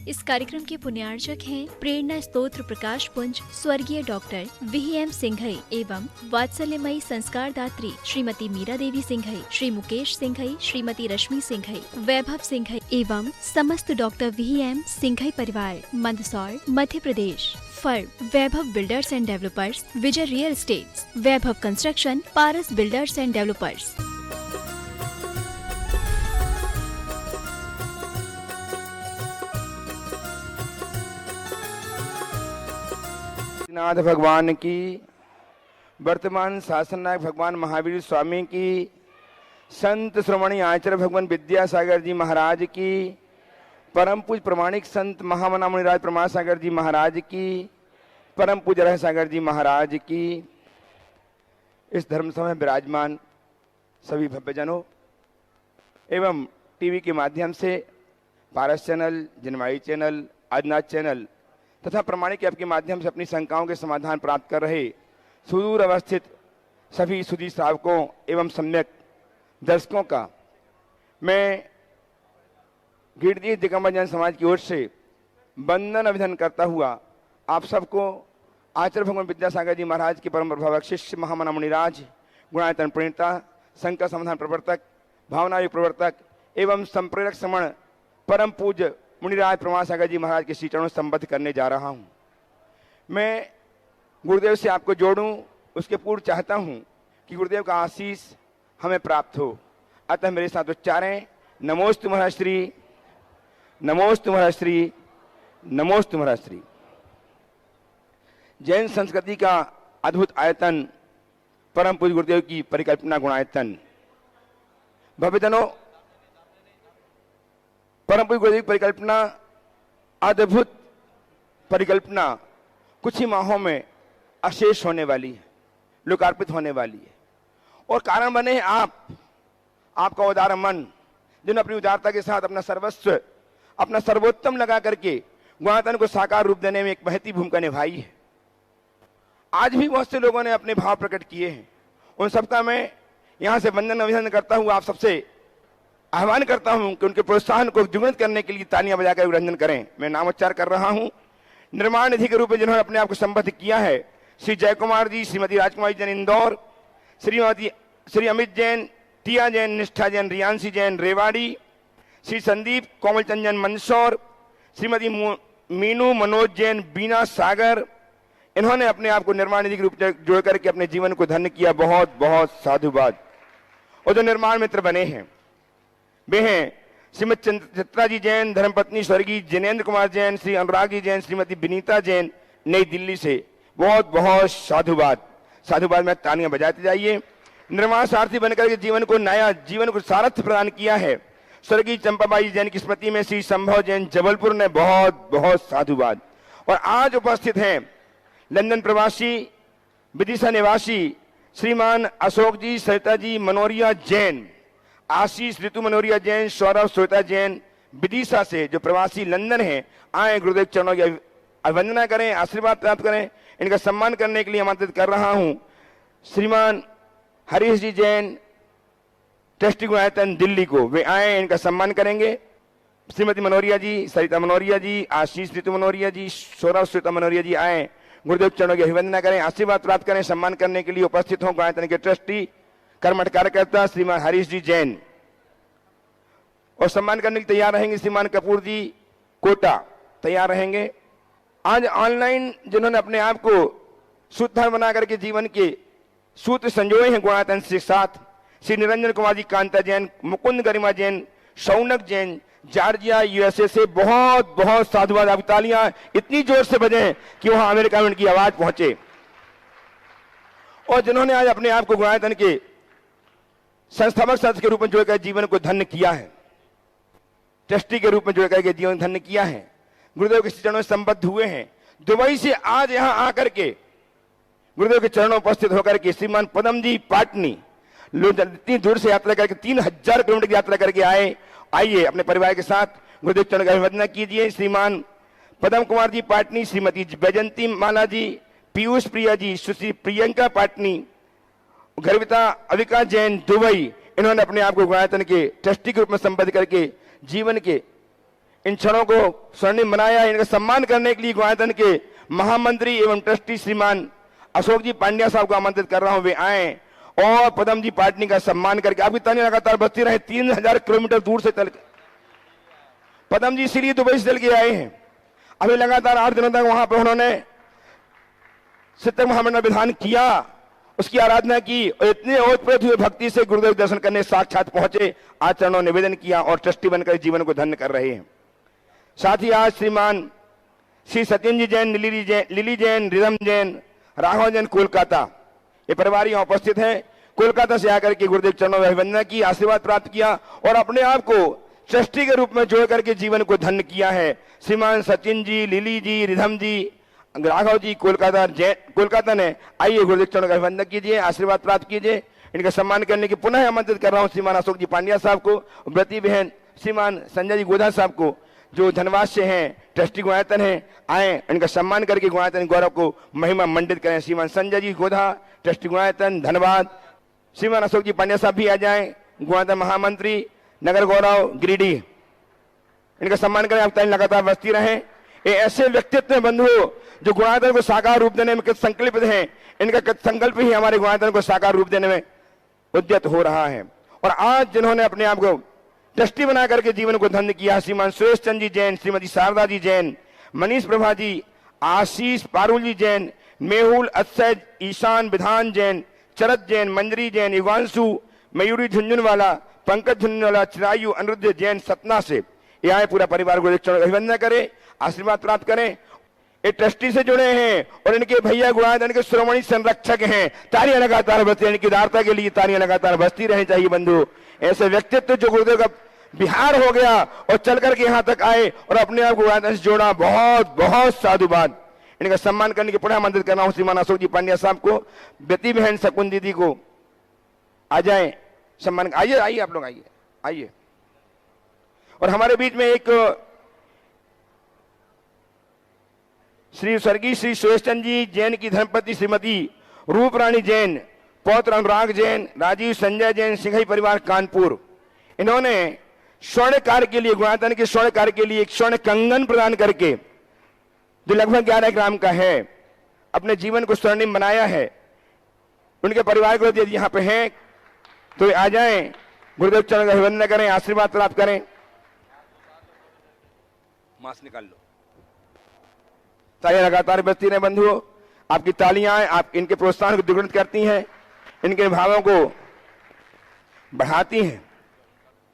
इस कार्यक्रम के पुण्यार्चक हैं प्रेरणा स्तोत्र प्रकाश पुंज स्वर्गीय डॉक्टर VM सिंघई एवं वात्सल्यमयी संस्कार दात्री श्रीमती मीरा देवी सिंघई, श्री मुकेश सिंघई, श्रीमती रश्मि सिंघई, वैभव सिंघई एवं समस्त डॉक्टर VM सिंघई परिवार, Mandsaur, Madhya Pradesh. Firm Vaibhav builders and developers, Vijay real estates, Vaibhav construction, Paras builders and developers. नाथ भगवान की, वर्तमान शासन नायक भगवान महावीर स्वामी की, संत श्रोमणी आचार्य भगवान विद्यासागर जी महाराज की, परम पूज प्रमाणिक संत महामना मुनिराज प्रमासागर जी महाराज की, परम पूज रह सागर जी महाराज की, इस धर्म सभा में विराजमान सभी भव्यजनों एवं टीवी के माध्यम से पारस चैनल, जनवाई चैनल, आदिनाथ चैनल तथा प्रमाणिक ऐप के माध्यम से अपनी शंकाओं के समाधान प्राप्त कर रहे सुदूर अवस्थित सभी सुधी श्रावकों एवं सम्यक दर्शकों का मैं गिरदी दिगंबर जन समाज की ओर से वंदन अभिनंदन करता हुआ आप सबको आचार्य भगवान विद्यासागर जी महाराज के परम प्रभावक शिष्य महामना मुनिराज गुणायतन प्रणेता, संकर समाधान प्रवर्तक, भावनायुग प्रवर्तक एवं संप्रेरक श्रमण परम पूज्य मुनिराज प्रमासागर जी महाराज के श्री चरणों से संबद्ध करने जा रहा हूं। मैं गुरुदेव से आपको जोड़ूं, उसके पूर्व चाहता हूं कि गुरुदेव का आशीष हमें प्राप्त हो। अतः मेरे साथ उच्चारें, नमोस्तु महाराज श्री, नमोस्तु महाराज श्री, नमोस्तु महाराज श्री। जैन संस्कृति का अद्भुत आयतन, परम पूज्य गुरुदेव की परिकल्पना गुणायतन। भव्यजनों, परम पूज्य गुरुदेव की परिकल्पना, अद्भुत परिकल्पना कुछ ही माहों में अशेष होने वाली है, लोकार्पित होने वाली है। और कारण बने आपका उदार मन, जिन्होंने अपनी उदारता के साथ अपना सर्वस्व, अपना सर्वोत्तम लगा करके गुणायतन को साकार रूप देने में एक महती भूमिका निभाई है। आज भी बहुत से लोगों ने अपने भाव प्रकट किए हैं। उन सबका मैं यहाँ से वंदन अभिनंदन करता हुआ आप सबसे आह्वान करता हूं कि उनके प्रोत्साहन को द्विगुणित करने के लिए तालियां बजाकर अभिनंदन करें। मैं नामोच्चार कर रहा हूं। निर्माण निधि के रूप में जिन्होंने अपने आप को संबद्ध किया है, श्री जय कुमार जी, श्रीमती राजकुमारी जैन इंदौर, श्री अमित जैन, टिया जैन, निष्ठा जैन, रियांशी जैन रेवाड़ी, श्री संदीप कोमलचंद जैन मंदसौर, श्रीमती मीनू मनोज जैन बीना सागर, इन्होंने अपने आप को निर्माण निधि के रूप में जोड़ करके अपने जीवन को धन्य किया। बहुत बहुत साधुवाद। और जो निर्माण मित्र बने हैं वे हैं श्रीमती चित्रा जी जैन, धर्मपत्नी स्वर्गीय जिनेन्द्र कुमार जैन, श्री अनुराग जी जैन, श्रीमती विनीता जैन नई दिल्ली से। बहुत बहुत साधुवाद। साधुवाद में तालियां बजाते जाइए। निर्माण सारथी बनकर के जीवन को नया, जीवन को सारथ्य प्रदान किया है स्वर्गीय चंपाबाई जैन की स्मृति में श्री संभव जैन जबलपुर ने। बहुत बहुत साधुवाद। और आज उपस्थित हैं लंदन प्रवासी विदिशा निवासी श्रीमान अशोक जी, सरिता जी मनोरिया जैन, आशीष ऋतु मनोरिया जैन, सौरभ श्वेता जैन विदिशा से, जो प्रवासी लंदन हैं। आए गुरुदेव चरणों की अभिवंदना करें, आशीर्वाद प्राप्त करें। इनका सम्मान करने के लिए आमंत्रित कर रहा हूं श्रीमान हरीश जी जैन, ट्रस्टी गुणायतन दिल्ली को। वे आए, इनका सम्मान करेंगे। श्रीमती मनोरिया जी, सरिता मनोरिया जी, आशीष ऋतु मनोरिया जी, सौरभ श्वेता मनोरिया जी आए, गुरुदेव चरणों की अभिवंदना करें, आशीर्वाद प्राप्त करें। सम्मान करने के लिए उपस्थित हों गुणायतन के ट्रस्टी कर्मठ कार्यकर्ता श्रीमान हरीश जी जैन। और सम्मान करने के तैयार रहेंगे श्रीमान कपूर जी कोटा, तैयार रहेंगे। आज ऑनलाइन जिन्होंने अपने आप को सूत्रधार बना करके जीवन के सूत्र संजोए हैं गुणायतन के साथ, श्री निरंजन कुमार जी कांता जैन, मुकुंद गरिमा जैन, शौनक जैन जॉर्जिया USA से। बहुत बहुत साधुवाद। अब तालियां इतनी जोर से बजें कि वहां अमेरिका में उनकी आवाज पहुंचे। और जिन्होंने आज अपने आप को गुणायतन के संस्थापक सदस्य के रूप में जोड़कर जीवन को धन्य किया है, ट्रस्टी के रूप में जोड़कर के जीवन धन्य किया है, गुरुदेव के चरणों में संबद्ध हुए हैं। दुबई से आज यहां आकर के गुरुदेव के चरणों में उपस्थित होकर के श्रीमान पदम जी पाटनी, लोग इतनी दूर से यात्रा करके 3000 किलोमीटर की यात्रा करके आइए अपने परिवार के साथ गुरुदेव चरण का अभिवंदना कीजिए। श्रीमान पदम कुमार जी पाटनी, श्रीमती वैजंती माला जी, पीयूष प्रिया जी, सुश्री प्रियंका पाटनी, गर्विता अविका जैन दुबई, इन्होंने अपने आप को गुणायतन के ट्रस्टी के रूप में संबद्ध करके जीवन के इन क्षणों को स्वर्णिम बनाया। इनका सम्मान करने के लिए गुणायतन के महामंत्री एवं ट्रस्टी श्रीमान अशोक जी पांड्या साहब को आमंत्रित कर रहा हूं, वे आए और पदम जी पाटनी का सम्मान करके आपकी तालियां लगातार बजती रहे। 3000 किलोमीटर दूर से चल पदम जी सीरी दुबई से चल के आए हैं। अभी लगातार 8 दिनों तक वहां पर उन्होंने सिद्धक महामंडल विधान किया, उसकी आराधना की और इतने ओतप्रोत हुए भक्ति से गुरुदेव दर्शन करने साक्षात पहुंचे, आचरणों निवेदन किया और ट्रस्टी बनकर जीवन को धन्य कर रहे हैं। साथ ही आज श्रीमान श्री सत्येंद्र जैन, लिली जैन, रिधम जैन, राघव जैन कोलकाता, ये परिवार यहाँ उपस्थित है। कोलकाता से आकर के गुरुदेव चरणों में अभिवंदना की, आशीर्वाद प्राप्त किया और अपने आप को ट्रस्टी के रूप में जोड़ करके जीवन को धन्य किया है। श्रीमान सचिन जी, लिली जी, रिधम जी, राघव जी कोलकाता ने आइए गुरुदेव चरणों का अभिवंदन कीजिए, आशीर्वाद प्राप्त कीजिए। इनका सम्मान करने की पुनः आमंत्रित कर रहा हूँ श्रीमान अशोक जी पांड्या साहब को, व्रती बहन श्रीमान संजय जी गोधा साहब को, जो धनबाद से हैं, ट्रस्टी गुणायतन है, आए इनका सम्मान करके गुणायतन गौरव को महिमा मंडित करें। श्रीमान संजय जी गोधा, ट्रस्टी गुणायतन धनबाद। श्रीमान अशोक जी पांड्या साहब भी आ जाएं, गुणायतन महामंत्री नगर गौरव गिरिडीह, इनका सम्मान करें। आप लगातार बसती रहें। ये ऐसे व्यक्तित्व बंधु जो गुणायतन को साकार रूप देने में कित संकल्पित हैं, इनका कित संकल्प ही हमारे गुणायतन को साकार रूप देने में उद्यत हो रहा है। और आज जिन्होंने अपने आप को ट्रस्टी बना करके जीवन को धन्य किया, श्रीमान सुरेश चंद जी जैन, श्रीमती शारदा जी जैन, मनीष प्रभा जी, आशीष पारुल जी जैन, मेहुल अक्षय, ईशान विधान जैन, चरत जैन, मंजरी जैन, युगांशु, मयूरी झुंझुनवाला, पंकज झुंझुनवाला, चिरायु अनिरुद्ध जैन सतना से ये आए। पूरा परिवार को अभिवंदन करें, आशीर्वाद प्राप्त करें। ये ट्रस्टी से जुड़े हैं और इनके भैया गुणायतन के शिरोमणि संरक्षक हैं। तालियां लगातार बजती, इनकी उदारता के लिए तालियां लगातार बजती रहनी चाहिए बंधु। ऐसे व्यक्तित्व जो गुरुदेव का बिहार हो गया और चल करके यहाँ तक आए और अपने आप को गुणायतन से जोड़ा, बहुत बहुत साधुवाद। इनका सम्मान करने के पुनः आमंत्रित करना हूं श्रीमान अशोक जी पांड्या साहब को, बेटी बहन शकुन दीदी को आ जाए सम्मान। आइए आइए आप लोग आइए आइए। और हमारे बीच में एक श्री स्वर्गीय श्री सुरेशचंद जी जैन की धर्मपत्नी श्रीमती रूप रानी जैन, पौत्र अनुराग जैन, राजीव संजय जैन, सिंघई परिवार कानपुर, इन्होंने स्वर्ण कार्य के लिए, गुणायतन के स्वर्ण कार्य के लिए एक स्वर्ण कंगन प्रदान करके जो लगभग 11 ग्राम का है, अपने जीवन को स्वर्णिम बनाया है। उनके परिवार को यदि यहाँ पे हैं तो आ जाएं, गुरुदेव चरण का अभिवंदन करें, आशीर्वाद प्राप्त करें। मास्क निकाल लो। तालियां लगातार बजती रहे बंधुओं। आपकी तालियां आप इनके प्रोत्साहन को द्विगुणित करती हैं, इनके भावों को बढ़ाती हैं।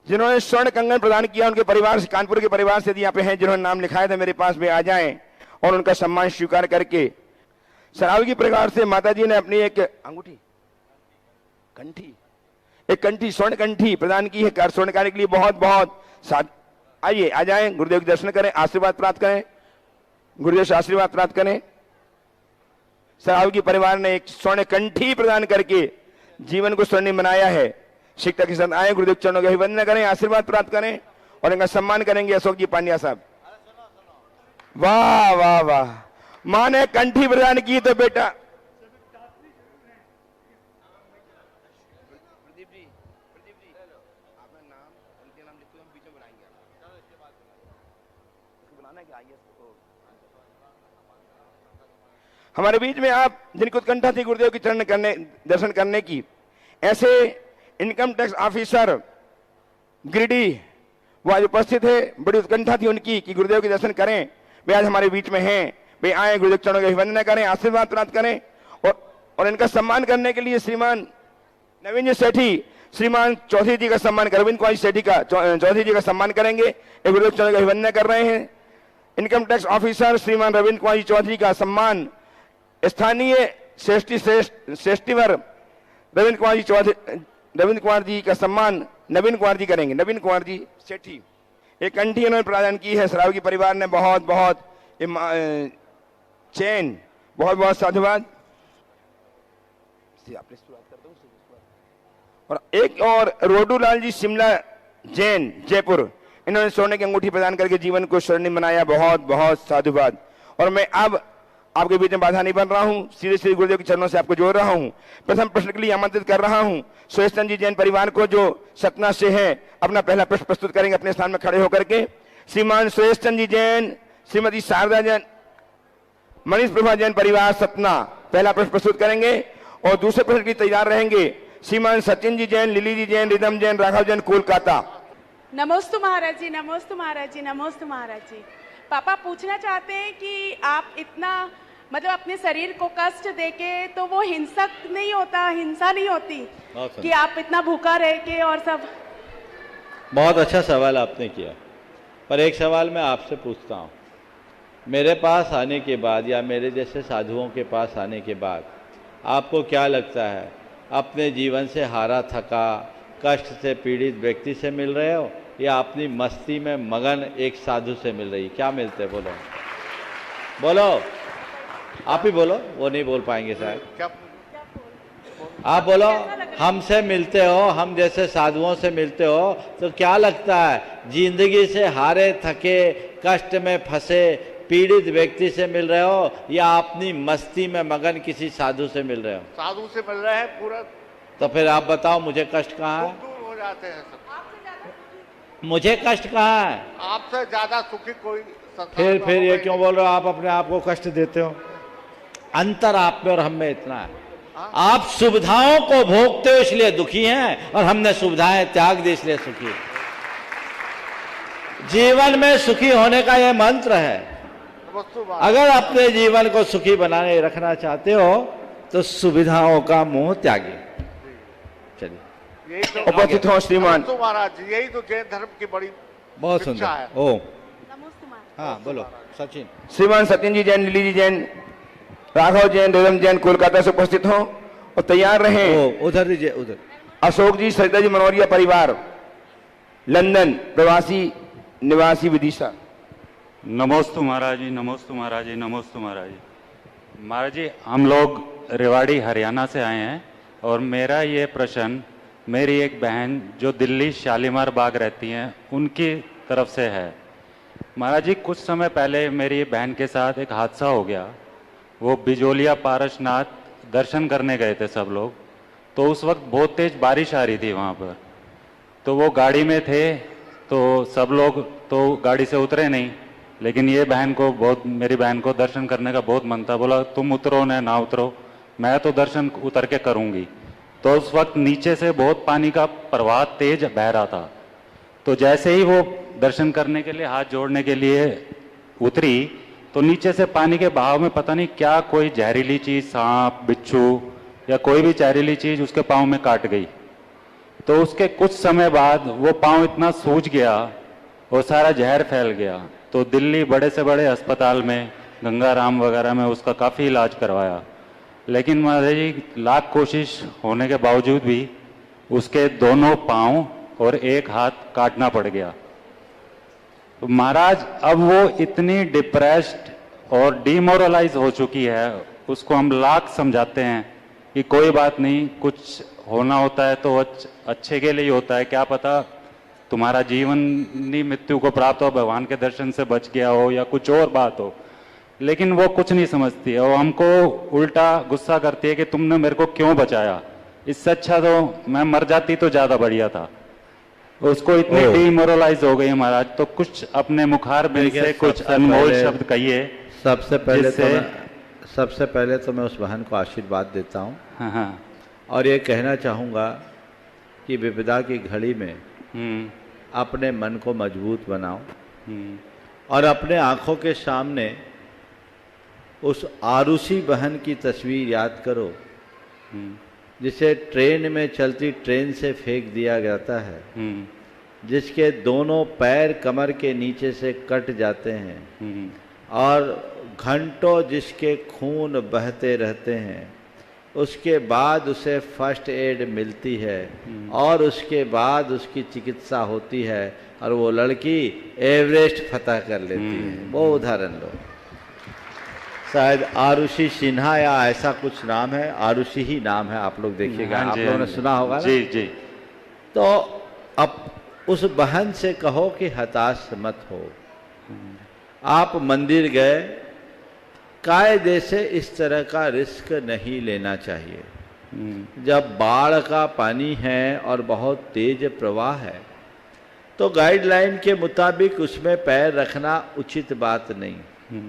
जिन्होंने स्वर्ण कंगन प्रदान किया उनके परिवार से, कानपुर के परिवार से यदि यहाँ पे हैं जिन्होंने नाम लिखाया था मेरे पास, वे आ जाएं और उनका सम्मान स्वीकार करके। सरावगी परिवार से माता जी ने अपनी एक अंगूठी, कंठी, एक कंठी, स्वर्ण कंठी प्रदान की है स्वर्ण कार्य के लिए। बहुत बहुत आइए आ जाएं, गुरुदेव के दर्शन करें, आशीर्वाद प्राप्त करें, गुरुदेव से आशीर्वाद प्राप्त करें। सरावगी परिवार ने एक स्वर्ण कंठी प्रदान करके जीवन को स्वर्णिम बनाया है। शिक्षक के साथ आए, गुरुदेव चरणों के अभिवंदन करें, आशीर्वाद प्राप्त करें और इनका सम्मान करेंगे अशोक जी पांड्या साहब। वाह वाह वाह, मां ने कंठी प्रदान की तो बेटा हमारे बीच में आप जिनकी उत्कंठा थी गुरुदेव के चरण करने, दर्शन करने की, ऐसे इनकम टैक्स ऑफिसर गिरिडीह वो आज उपस्थित है। बड़ी उत्कंठा थी उनकी कि गुरुदेव के दर्शन करें, वे आज हमारे बीच में हैं। वे आए, गुरुदेव चरणों के अभिवंदन करें, आशीर्वाद प्राप्त करें और इनका सम्मान करने के लिए श्रीमान नवीन जी सेठी, श्रीमान चौधरी जी का सम्मान, रविंद्र कुमार सेठी का चौधरी जी का सम्मान करेंगे। ये गुरुदेव चरणों के अभिवंदन कर रहे हैं। इनकम टैक्स ऑफिसर श्रीमान रविंद्र कुमार चौधरी का सम्मान स्थानीय श्रेष्ठीवर रविंद्र कुमार जी का सम्मान नवीन कुमार जी करेंगे। नवीन कुमार जी सेठी, एक कंठी उन्होंने प्रदान की है सरावगी परिवार ने। बहुत बहुत चैन, बहुत बहुत साधुवाद। और एक और रोडूलाल जी शिमला जैन जयपुर, इन्होंने सोने की अंगूठी प्रदान करके जीवन को स्वर्णिम बनाया। बहुत बहुत साधुवाद। और मैं अब आपके बीच में बाधा नहीं बन रहा हूं, सीधे सीधे गुरुदेव के चरणों से आपको जोड़ रहा हूं। प्रथम प्रश्न के लिए आमंत्रित कर रहा हूं सुरेशचंद जी जैन परिवार को, जो सतना से है, अपना पहला प्रश्न प्रस्तुत करेंगे अपने स्थान में खड़े होकर के। श्रीमान सुरेश चंद्र जी जैन, श्रीमती शारदा जैन, मनीष प्रभा जैन परिवार सतना पहला प्रश्न प्रस्तुत करेंगे और दूसरे प्रश्न की तैयार रहेंगे श्रीमान सचिन जी जैन, लिली जी जैन, रिदम जैन, राघव जैन, कोलकाता। नमोस्तु महाराज जी, नमोस्तु महाराज जी, नमोस्तु महाराज जी। पापा पूछना चाहते हैं कि आप इतना मतलब अपने शरीर को कष्ट देके तो वो हिंसक नहीं होता, हिंसा नहीं होती कि आप इतना भूखा रह के और सब। बहुत अच्छा सवाल आपने किया, पर एक सवाल मैं आपसे पूछता हूँ। मेरे पास आने के बाद या मेरे जैसे साधुओं के पास आने के बाद आपको क्या लगता है? अपने जीवन से हारा थका, कष्ट से पीड़ित व्यक्ति से मिल रहे हो या अपनी मस्ती में मगन एक साधु से मिल रही? क्या मिलते? बोलो बोलो, आप ही बोलो, वो नहीं बोल पाएंगे शायद। आप बोलो, हमसे मिलते हो, हम जैसे साधुओं से मिलते हो तो क्या लगता है? जिंदगी से हारे थके, कष्ट में फंसे पीड़ित व्यक्ति से मिल रहे हो या अपनी मस्ती में मगन किसी साधु से मिल रहे हो? साधु से मिल रहे हैं पूरा। तो फिर आप बताओ, मुझे कष्ट कहाँ है? दूर हो जाते हैं सब। मुझे कष्ट कहाँ है? आपसे ज्यादा सुखी कोई संसार में फिर ये होगा क्यों ही बोल रहे हो? आप अपने आप को कष्ट देते हो। अंतर आप में और हम में इतना है, आप सुविधाओं को भोगते हो इसलिए दुखी हैं और हमने सुविधाएं त्याग दी इसलिए सुखी हैं। जीवन में सुखी होने का यह मंत्र है। नहीं। वस्तु बात। अगर अपने जीवन को सुखी बनाने रखना चाहते हो तो सुविधाओं का मोह त्यागे। चलिए, यही तो उपस्थित हो श्रीमान। वस्तु महाराज जी, यही तो जैन धर्म की बड़ी बहुत शिक्षा सुंदर। है। ओ नमोस्तु महाराज। हाँ, बोलो सचिन। श्रीमान सचिन जी जैन, लिली जी जैन, राघव जैन, रिदम जैन, कोलकाता से उपस्थित हो और तैयार रहें ओ उधर दीजिए, उधर। अशोक जी, सरिता जी मनोरिया परिवार लंदन प्रवासी निवासी विदिशा। नमोस्तु महाराज जी, नमोस्तु महाराज जी, नमोस्तु महाराज जी। महाराज जी, हम लोग रेवाड़ी हरियाणा से आए हैं और मेरा ये प्रश्न मेरी एक बहन जो दिल्ली शालीमार बाग रहती हैं उनकी तरफ से है। महाराज जी, कुछ समय पहले मेरी बहन के साथ एक हादसा हो गया। वो बिजोलिया पारसनाथ दर्शन करने गए थे सब लोग, तो उस वक्त बहुत तेज बारिश आ रही थी वहाँ पर। तो वो गाड़ी में थे तो सब लोग तो गाड़ी से उतरे नहीं, लेकिन ये बहन को बहुत, मेरी बहन को दर्शन करने का बहुत मन था। बोला तुम उतरो ना उतरो, मैं तो दर्शन उतर के करूँगी। तो उस वक्त नीचे से बहुत पानी का प्रवाह तेज बह रहा था। तो जैसे ही वो दर्शन करने के लिए हाथ जोड़ने के लिए उतरी तो नीचे से पानी के बहाव में पता नहीं क्या कोई जहरीली चीज, सांप, बिच्छू या कोई भी जहरीली चीज उसके पाँव में काट गई। तो उसके कुछ समय बाद वो पाँव इतना सूज गया और सारा जहर फैल गया। तो दिल्ली बड़े से बड़े अस्पताल में, गंगाराम वगैरह में उसका काफ़ी इलाज करवाया, लेकिन महाराज जी लाख कोशिश होने के बावजूद भी उसके दोनों पाँव और एक हाथ काटना पड़ गया। तो महाराज अब वो इतनी डिप्रेस्ड और डिमोरलाइज हो चुकी है, उसको हम लाख समझाते हैं कि कोई बात नहीं, कुछ होना होता है तो अच्छे के लिए ही होता है, क्या पता तुम्हारा जीवनी मृत्यु को प्राप्त हो, भगवान के दर्शन से बच गया हो या कुछ और बात हो। लेकिन वो कुछ नहीं समझती है, वो हमको उल्टा गुस्सा करती है कि तुमने मेरे को क्यों बचाया, इससे अच्छा तो मैं मर जाती तो ज्यादा बढ़िया था। उसको इतनी डिमोरलाइज हो गई महाराज। तो कुछ अपने मुखार बिन से कुछ अनमोल शब्द कहिए। सबसे पहले तो मैं उस बहन को आशीर्वाद देता हूँ। हाँ। और ये कहना चाहूँगा कि विपदा की घड़ी में अपने मन को मजबूत बनाओ और अपने आँखों के सामने उस आरुषि बहन की तस्वीर याद करो जिसे ट्रेन में चलती ट्रेन से फेंक दिया जाता है, जिसके दोनों पैर कमर के नीचे से कट जाते हैं और घंटों जिसके खून बहते रहते हैं, उसके बाद उसे फर्स्ट एड मिलती है और उसके बाद उसकी चिकित्सा होती है और वो लड़की एवरेस्ट फतह कर लेती है। वो उदाहरण लो, शायद आरुषि सिन्हा या ऐसा कुछ नाम है, आरुषि ही नाम है, आप लोग देखिएगा, आप लोगों ने सुना होगा ना? जी जी। तो अब उस बहन से कहो कि हताश मत हो। आप मंदिर गए, कायदे से इस तरह का रिस्क नहीं लेना चाहिए। जब बाढ़ का पानी है और बहुत तेज प्रवाह है तो गाइडलाइन के मुताबिक उसमें पैर रखना उचित बात नहीं।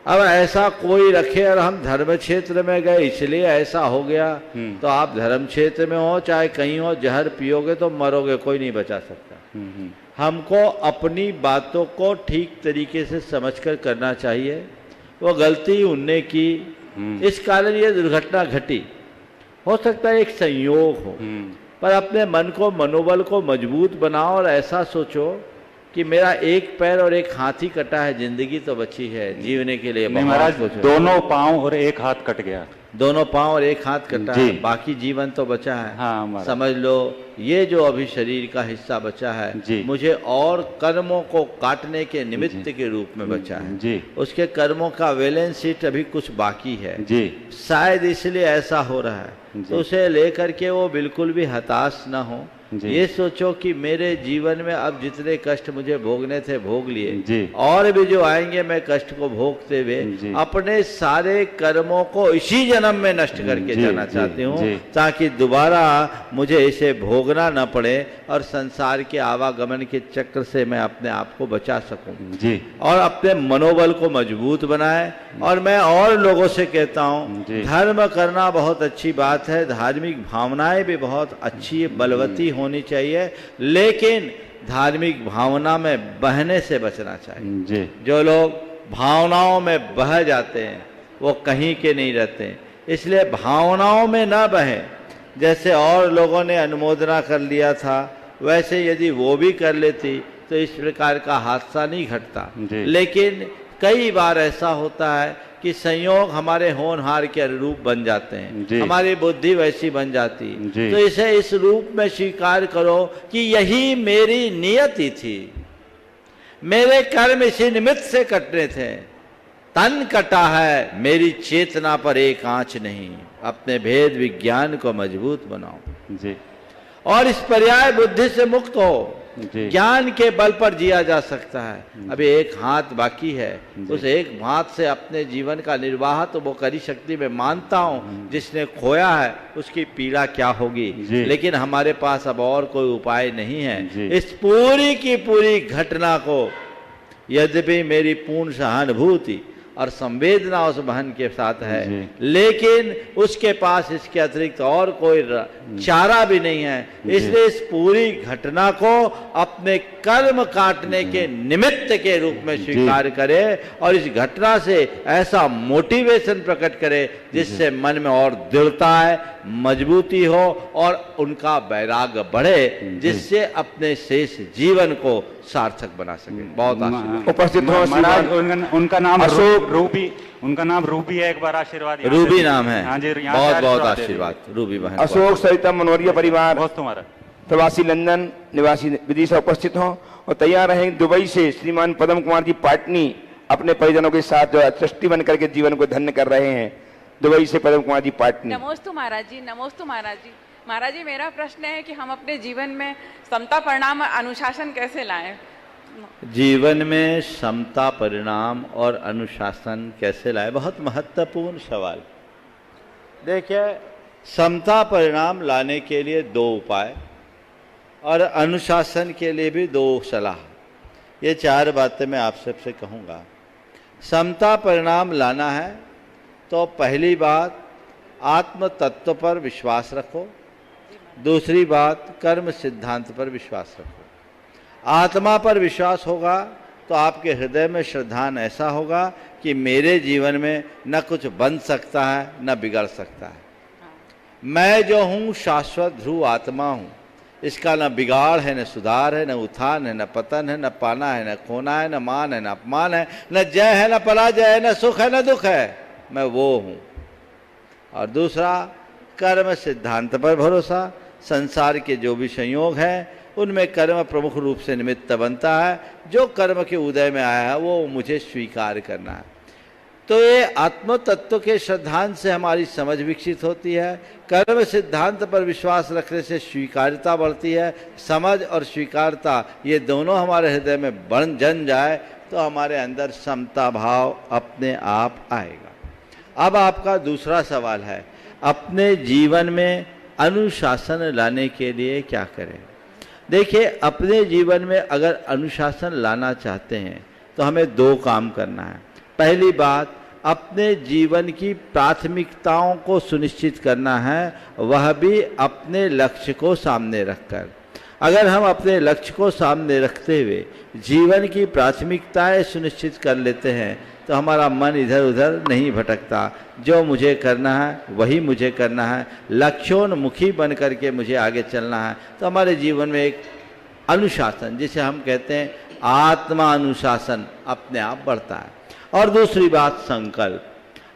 अब ऐसा कोई रखे और हम धर्म क्षेत्र में गए इसलिए ऐसा हो गया, तो आप धर्म क्षेत्र में हो चाहे कहीं हो, जहर पियोगे तो मरोगे, कोई नहीं बचा सकता। हमको अपनी बातों को ठीक तरीके से समझकर करना चाहिए। वो गलती उनने की, इस कारण ये दुर्घटना घटी। हो सकता है एक संयोग हो, पर अपने मन को, मनोबल को मजबूत बनाओ और ऐसा सोचो कि मेरा एक पैर और एक हाथ ही कटा है, जिंदगी तो बची है, जीवने के लिए नहीं महाराज, दोनों पांव और एक हाथ कट गया। दोनों पांव और एक हाथ कटा है, बाकी जीवन तो बचा है। हाँ, समझ लो ये जो अभी शरीर का हिस्सा बचा है मुझे और कर्मों को काटने के निमित्त के रूप में बचा है जी। उसके कर्मों का बैलेंस शीट अभी कुछ बाकी है जी, शायद इसलिए ऐसा हो रहा है। तो उसे लेकर के वो बिल्कुल भी हताश ना हो। ये सोचो कि मेरे जीवन में अब जितने कष्ट मुझे भोगने थे भोग लिए, और भी जो आएंगे मैं कष्ट को भोगते हुए अपने सारे कर्मों को इसी जन्म में नष्ट करके जाना चाहती हूँ, ताकि दोबारा मुझे इसे भोगना न पड़े और संसार के आवागमन के चक्र से मैं अपने आप को बचा सकूं जी, और अपने मनोबल को मजबूत बनाए। और मैं और लोगों से कहता हूँ धर्म करना बहुत अच्छी बात है, धार्मिक भावनाएं भी बहुत अच्छी बलवती होनी चाहिए, लेकिन धार्मिक भावना में बहने से बचना चाहिए जी। जो लोग भावनाओं में बह जाते हैं वो कहीं के नहीं रहते, इसलिए भावनाओं में ना बहे। जैसे और लोगों ने अनुमोदना कर लिया था वैसे यदि वो भी कर लेती तो इस प्रकार का हादसा नहीं घटता। लेकिन कई बार ऐसा होता है कि संयोग हमारे होनहार के अनुरूप बन जाते हैं, हमारी बुद्धि वैसी बन जाती, तो इसे इस रूप में स्वीकार करो कि यही मेरी नियति थी, मेरे कर्म इसी निमित्त से कटने थे, तन कटा है मेरी चेतना पर एक आंच नहीं। अपने भेद विज्ञान को मजबूत बनाओ जी, और इस पर्याय बुद्धि से मुक्त हो। ज्ञान के बल पर जिया जा सकता है। अभी एक हाथ बाकी है, उस एक हाथ से अपने जीवन का निर्वाह तो वो करी शक्ति में मानता हूँ, जिसने खोया है उसकी पीड़ा क्या होगी, लेकिन हमारे पास अब और कोई उपाय नहीं है। इस पूरी की पूरी घटना को यद्यपि मेरी पूर्ण सहानुभूति और संवेदना उस बहन के साथ है, लेकिन उसके पास इसके अतिरिक्त और कोई चारा भी नहीं है, इसलिए इस पूरी घटना को अपने कर्म काटने के निमित्त के रूप में स्वीकार करे और इस घटना से ऐसा मोटिवेशन प्रकट करे जिससे मन में और दृढ़ता है, मजबूती हो और उनका वैराग्य बढ़े, जिससे अपने शेष जीवन को सार्थक बना सके। बहुत उपस्थित हो उनका नाम अशोक रूबी, उनका नाम रूबी है, एक बार आशीर्वाद। रूबी नाम है, हाँ जी, बहुत बहुत आशीर्वाद रूबी बहन। अशोक सरिता मनोरिया परिवार तुम्हारा प्रवासी लंदन निवासी विदिशा उपस्थित हो और तैयार रहें। दुबई से श्रीमान पद्म कुमार जी पाटनी अपने परिजनों के साथ जो ट्रस्टी बन करके जीवन को धन्य कर रहे हैं। दुबई से पद्म कुमार जी पाटनी। नमोस्तु महाराज जी, नमोस्तु महाराज जी। महाराज जी, मेरा प्रश्न है कि हम अपने जीवन में समता, परिणाम, अनुशासन कैसे लाएं? जीवन में समता, परिणाम और अनुशासन कैसे लाएं, बहुत महत्वपूर्ण सवाल। देखिए, समता परिणाम लाने के लिए दो उपाय और अनुशासन के लिए भी दो सलाह, ये चार बातें मैं आप सबसे कहूँगा। समता परिणाम लाना है तो पहली बात आत्म तत्व पर विश्वास रखो, दूसरी बात कर्म सिद्धांत पर विश्वास रखो। आत्मा पर विश्वास होगा तो आपके हृदय में श्रद्धान ऐसा होगा कि मेरे जीवन में न कुछ बन सकता है न बिगड़ सकता है। मैं जो हूँ शाश्वत ध्रुव आत्मा हूँ, इसका न बिगाड़ है, न सुधार है, न उत्थान है, न पतन है, न पाना है, न खोना है, न मान है, न अपमान है, न जय है, न पराजय है, न सुख है, न दुख है, मैं वो हूँ। और दूसरा कर्म सिद्धांत पर भरोसा। संसार के जो भी संयोग हैं उनमें कर्म प्रमुख रूप से निमित्त बनता है, जो कर्म के उदय में आया है वो मुझे स्वीकार करना है। तो ये आत्म तत्व के सिद्धांत से हमारी समझ विकसित होती है, कर्म सिद्धांत पर विश्वास रखने से स्वीकार्यता बढ़ती है। समझ और स्वीकारता ये दोनों हमारे हृदय में बन जन जाए तो हमारे अंदर समता भाव अपने आप आएगा। अब आपका दूसरा सवाल है, अपने जीवन में अनुशासन लाने के लिए क्या करें? देखिए, अपने जीवन में अगर अनुशासन लाना चाहते हैं तो हमें 2 काम करना है। पहली बात, अपने जीवन की प्राथमिकताओं को सुनिश्चित करना है, वह भी अपने लक्ष्य को सामने रखकर। अगर हम अपने लक्ष्य को सामने रखते हुए जीवन की प्राथमिकताएं सुनिश्चित कर लेते हैं तो हमारा मन इधर उधर नहीं भटकता। जो मुझे करना है वही मुझे करना है, लक्ष्योन्मुखी बन करके मुझे आगे चलना है। तो हमारे जीवन में एक अनुशासन, जिसे हम कहते हैं आत्मा अनुशासन, अपने आप बढ़ता है। और दूसरी बात, संकल्प।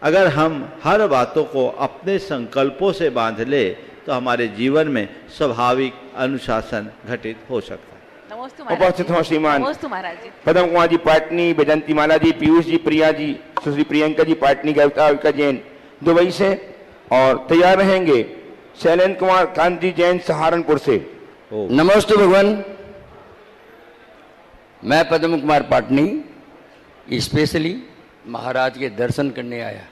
अगर हम हर बातों को अपने संकल्पों से बांध ले तो हमारे जीवन में स्वाभाविक अनुशासन घटित हो सकता है। नमस्ते उपस्थित हो श्रीमान नमस्ते महाराज जी। पदम कुमार जी पाटनी, बैजंती माला जी, पीयूष जी, प्रिया जी, सुश्री प्रियंका जी पाटनी, गविता जैन दुबई से, और तैयार रहेंगे शैलेंद्र कुमार कांति जैन सहारनपुर से। नमस्ते भगवान, मैं पद्म कुमार पाटनी स्पेशली महाराज के दर्शन करने आया।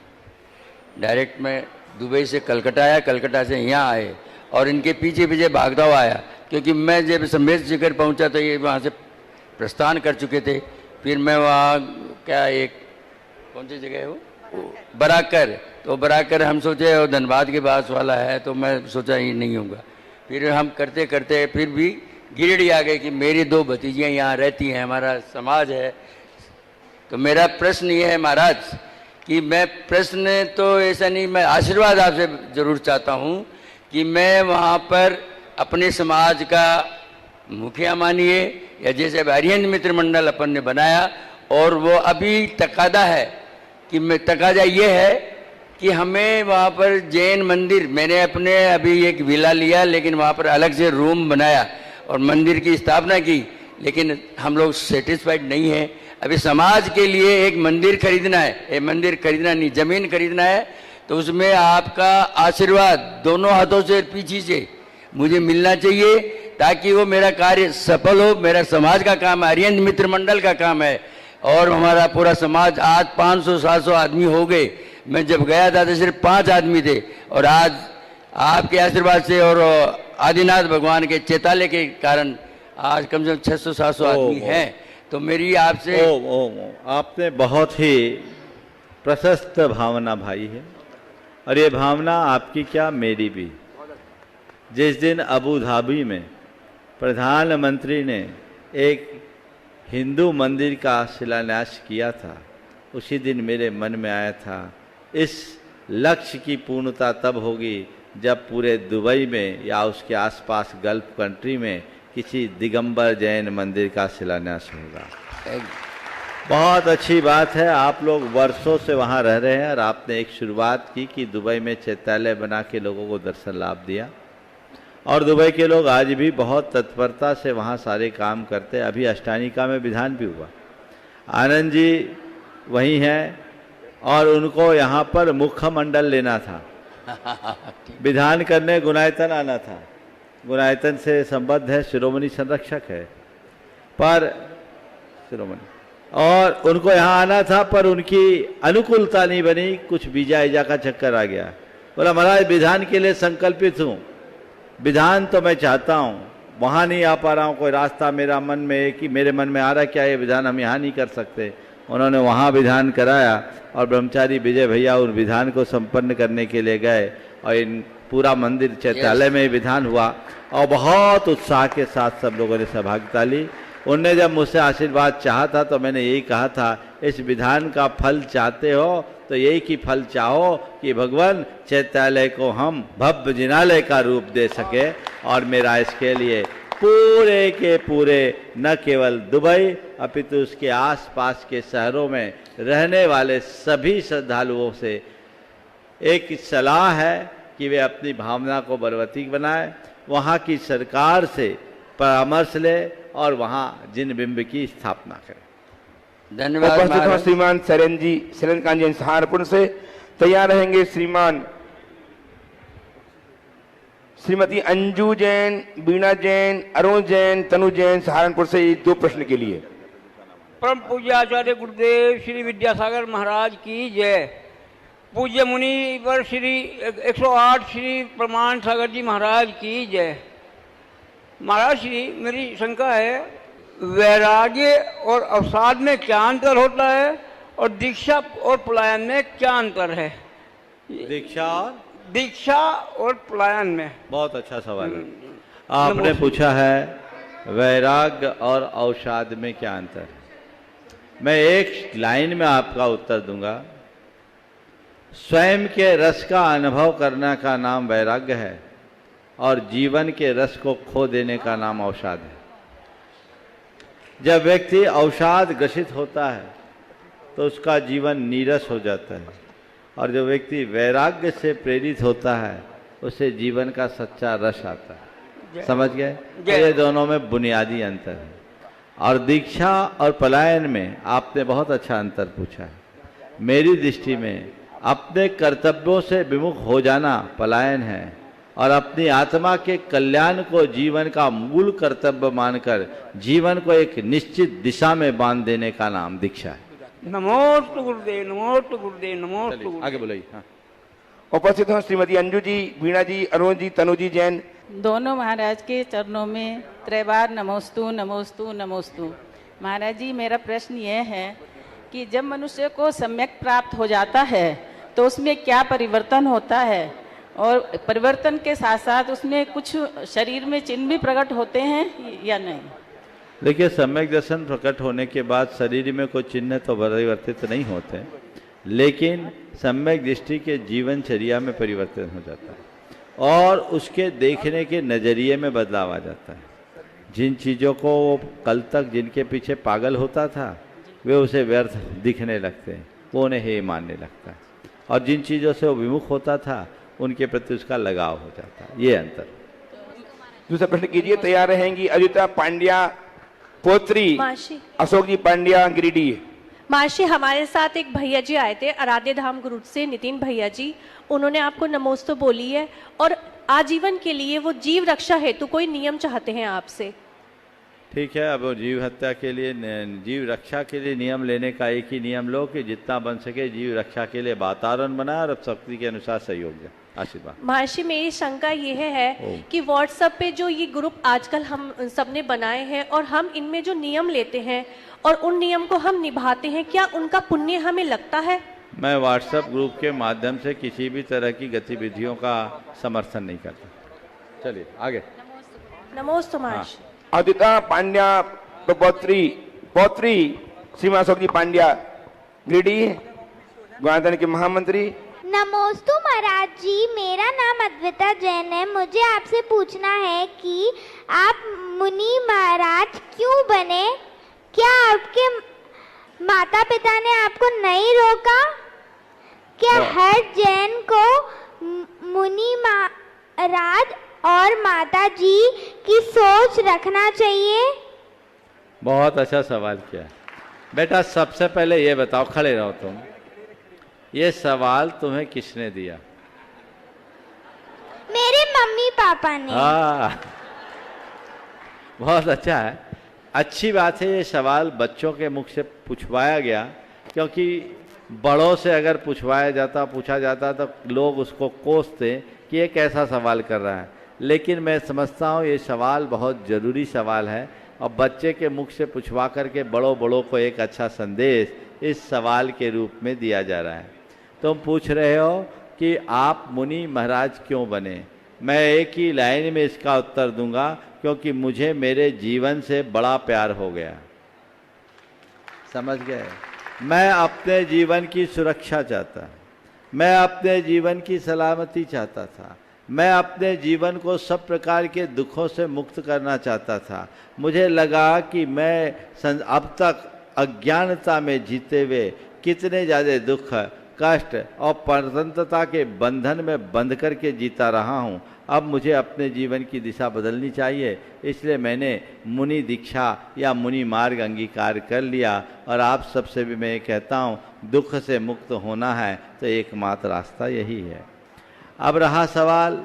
डायरेक्ट मैं दुबई से कलकत्ता आया, कलकत्ता से यहाँ आए और इनके पीछे पीछे भागता हुआ आया, क्योंकि मैं जब संभेद शिखर पहुँचा तो ये वहाँ से प्रस्थान कर चुके थे। फिर मैं वहाँ क्या, एक कौन सी जगह है वो, बराकर, तो बराकर हम सोचे वो धनबाद के पास वाला है, तो मैं सोचा ये नहीं होगा। फिर हम करते करते फिर भी गिरिडीह आ गए कि मेरी 2 भतीजियाँ यहाँ रहती हैं, हमारा समाज है। तो मेरा प्रश्न ये है महाराज कि मैं प्रश्न तो ऐसा नहीं, मैं आशीर्वाद आपसे जरूर चाहता हूँ कि मैं वहाँ पर अपने समाज का मुखिया मानिए, या जैसे हरिहंस मित्र मंडल अपन ने बनाया, और वो अभी तकादा है कि मैं तकादा ये है कि हमें वहाँ पर जैन मंदिर, मैंने अपने अभी एक विला लिया, लेकिन वहाँ पर अलग से रूम बनाया और मंदिर की स्थापना की, लेकिन हम लोग सेटिस्फाइड नहीं है। अभी समाज के लिए एक मंदिर खरीदना है, एक मंदिर खरीदना नहीं, जमीन खरीदना है, तो उसमें आपका आशीर्वाद दोनों हाथों से पीछे से मुझे मिलना चाहिए, ताकि वो मेरा कार्य सफल हो। मेरा समाज का काम है, हरिहंस मित्र मंडल का काम है, और हमारा पूरा समाज आज 500-700 आदमी हो गए। मैं जब गया था तो सिर्फ 5 आदमी थे, और आज आपके आशीर्वाद से और आदिनाथ भगवान के चैताल्य के कारण आज कम से कम 600-700 आदमी हैं। तो मेरी आपसे आपने बहुत ही प्रशस्त भावना भाई है, और ये भावना आपकी क्या मेरी भी। जिस दिन अबू धाबी में प्रधानमंत्री ने एक हिंदू मंदिर का शिलान्यास किया था, उसी दिन मेरे मन में आया था इस लक्ष्य की पूर्णता तब होगी जब पूरे दुबई में या उसके आसपास गल्फ कंट्री में किसी दिगंबर जैन मंदिर का शिलान्यास होगा। बहुत अच्छी बात है, आप लोग वर्षों से वहाँ रह रहे हैं और आपने एक शुरुआत की कि दुबई में चैत्यालय बना के लोगों को दर्शन लाभ दिया, और दुबई के लोग आज भी बहुत तत्परता से वहाँ सारे काम करते हैं। अभी अष्टानिका में विधान भी हुआ, आनंद जी वहीं हैं, और उनको यहाँ पर मुख्यमंडल लेना था, विधान करने गुनायतन आना था। गुनायतन से संबद्ध है, शिरोमणि संरक्षक है, पर शिरोमणि, और उनको यहाँ आना था, पर उनकी अनुकूलता नहीं बनी, कुछ वीजा ईजा का चक्कर आ गया। बोला महाराज विधान के लिए संकल्पित हूँ, विधान तो मैं चाहता हूँ, वहाँ नहीं आ पा रहा हूँ, कोई रास्ता मेरा मन में है कि मेरे मन में आ रहा क्या ये विधान हम यहाँ नहीं कर सकते। उन्होंने वहाँ विधान कराया, और ब्रह्मचारी विजय भैया उन विधान को संपन्न करने के लिए गए, और इन पूरा मंदिर चैत्यालय में विधान हुआ, और बहुत उत्साह के साथ सब लोगों ने सहभागिता ली। उनने जब मुझसे आशीर्वाद चाहा था तो मैंने यही कहा था, इस विधान का फल चाहते हो तो यही कि फल चाहो कि भगवान चैत्यालय को हम भव्य जिनालय का रूप दे सके। और मेरा इसके लिए पूरे के पूरे न केवल दुबई अपितु उसके आसपास के शहरों में रहने वाले सभी श्रद्धालुओं से एक सलाह है कि वे अपनी भावना को बलवती बनाएं, वहाँ की सरकार से परामर्श ले और वहाँ जिन बिंब की स्थापना करें। धन्यवाद। उपस्थित हो श्रीमान शरण जी, शरण कांत जैन सहारनपुर से। तैयार रहेंगे श्रीमान श्रीमती अंजू जैन, बीणा जैन, अरुण जैन, तनु जैन सहारनपुर से 2 प्रश्न के लिए। परम पूज्य आचार्य गुरुदेव श्री विद्यासागर महाराज की जय। पूज्य मुनि वर श्री 108 श्री प्रमाण सागर जी महाराज की जय। महाराज श्री, मेरी शंका है, वैराग्य और अवसाद में क्या अंतर होता है और दीक्षा और पलायन में क्या अंतर है? दीक्षा और पलायन में। बहुत अच्छा सवाल है। आपने पूछा है वैराग्य और अवसाद में क्या अंतर है। मैं एक लाइन में आपका उत्तर दूंगा। स्वयं के रस का अनुभव करने का नाम वैराग्य है और जीवन के रस को खो देने का नाम अवसाद है। जब व्यक्ति अवसाद ग्रसित होता है तो उसका जीवन नीरस हो जाता है, और जो व्यक्ति वैराग्य से प्रेरित होता है उसे जीवन का सच्चा रस आता है। समझ गए? ये दोनों में बुनियादी अंतर है। और दीक्षा और पलायन में आपने बहुत अच्छा अंतर पूछा है। मेरी दृष्टि में अपने कर्तव्यों से विमुख हो जाना पलायन है, और अपनी आत्मा के कल्याण को जीवन का मूल कर्तव्य मानकर जीवन को एक निश्चित दिशा में बांध देने का नाम दीक्षा है। नमोस्तु गुरुदेव, नमोस्तु गुरुदेव, नमोस्तु गुरुदेव। आगे बोलिए। हाँ। उपस्थित हो श्रीमती अंजू जी, वीणा जी, अरुण जी, तनु जी जैन। दोनों महाराज के चरणों में त्रैबार नमोस्तु नमोस्तु नमोस्तु। महाराज जी, मेरा प्रश्न ये है कि जब मनुष्य को सम्यक प्राप्त हो जाता है तो उसमें क्या परिवर्तन होता है, और परिवर्तन के साथ साथ उसमें कुछ शरीर में चिन्ह भी प्रकट होते हैं या नहीं? देखिए, सम्यक दर्शन प्रकट होने के बाद शरीर में कोई चिन्ह तो परिवर्तित नहीं होते, लेकिन सम्यक दृष्टि के जीवनचर्या में परिवर्तन हो जाता है और उसके देखने के नज़रिए में बदलाव आ जाता है। जिन चीज़ों को वो कल तक जिनके पीछे पागल होता था वे उसे व्यर्थ दिखने लगते हैं, वो उन्हें हे मानने लगता है, और जिन चीज़ों से वो विमुख होता था उनके प्रति उसका लगाव हो जाता है। ये अंतर। दूसरा प्रश्न कीजिए। तैयार रहेंगी अजिता पांड्या, पोत्री अशोक जी पांड्या, गिरिडीह। महर्षि, हमारे साथ एक भैया जी आए थे आराध्य धाम गुरु से, नितिन भैया जी। उन्होंने आपको नमोस्तु बोली है और आजीवन के लिए वो जीव रक्षा हेतु कोई नियम चाहते हैं आपसे। ठीक है, अब जीव हत्या के लिए, जीव रक्षा के लिए नियम लेने का एक ही नियम लो कि जितना बन सके जीव रक्षा के लिए वातावरण बनाए और शक्ति के अनुसार सहयोग दें। आशीर्वाद। महर्षि, मेरी शंका यह है कि व्हाट्सएप पे जो ये ग्रुप आजकल हम सबने बनाए हैं और हम इनमें जो नियम लेते हैं और उन नियम को हम निभाते हैं, क्या उनका पुण्य हमें लगता है? मैं व्हाट्सएप ग्रुप के माध्यम से किसी भी तरह की गतिविधियों का समर्थन नहीं करता। चलिए आगे। नमोस्तु महर्षि। अदिता पांड्या, पौत्री श्रीमान अशोक जी पांड्या, गिरिडीह, गणतंत्र के महामंत्री। नमोस्तु महाराज जी, मेरा नाम अद्विता जैन है। मुझे आपसे पूछना है कि आप मुनि महाराज क्यों बने? क्या आपके माता पिता ने आपको नहीं रोका? क्या हर जैन को मुनि महाराज और माता जी की सोच रखना चाहिए? बहुत अच्छा सवाल किया बेटा। सबसे पहले ये बताओ, खड़े रहो तुम, ये सवाल तुम्हें किसने दिया? मेरे मम्मी पापा ने। हाँ, बहुत अच्छा है, अच्छी बात है। ये सवाल बच्चों के मुख से पूछवाया गया, क्योंकि बड़ों से अगर पूछा जाता तो लोग उसको कोसते कि ये कैसा सवाल कर रहा है। लेकिन मैं समझता हूँ ये सवाल बहुत ज़रूरी सवाल है, और बच्चे के मुख से पूछवा करके बड़ों को एक अच्छा संदेश इस सवाल के रूप में दिया जा रहा है। तुम पूछ रहे हो कि आप मुनि महाराज क्यों बने। मैं एक ही लाइन में इसका उत्तर दूंगा, क्योंकि मुझे मेरे जीवन से बड़ा प्यार हो गया। समझ गए? मैं अपने जीवन की सुरक्षा चाहता, मैं अपने जीवन की सलामती चाहता था, मैं अपने जीवन को सब प्रकार के दुखों से मुक्त करना चाहता था। मुझे लगा कि मैं अब तक अज्ञानता में जीते हुए कितने ज़्यादा दुख, कष्ट और परतंत्रता के बंधन में बंध करके जीता रहा हूँ। अब मुझे अपने जीवन की दिशा बदलनी चाहिए, इसलिए मैंने मुनि दीक्षा या मुनि मार्ग अंगीकार कर लिया। और आप सबसे भी मैं कहता हूँ, दुख से मुक्त होना है तो एकमात्र रास्ता यही है। अब रहा सवाल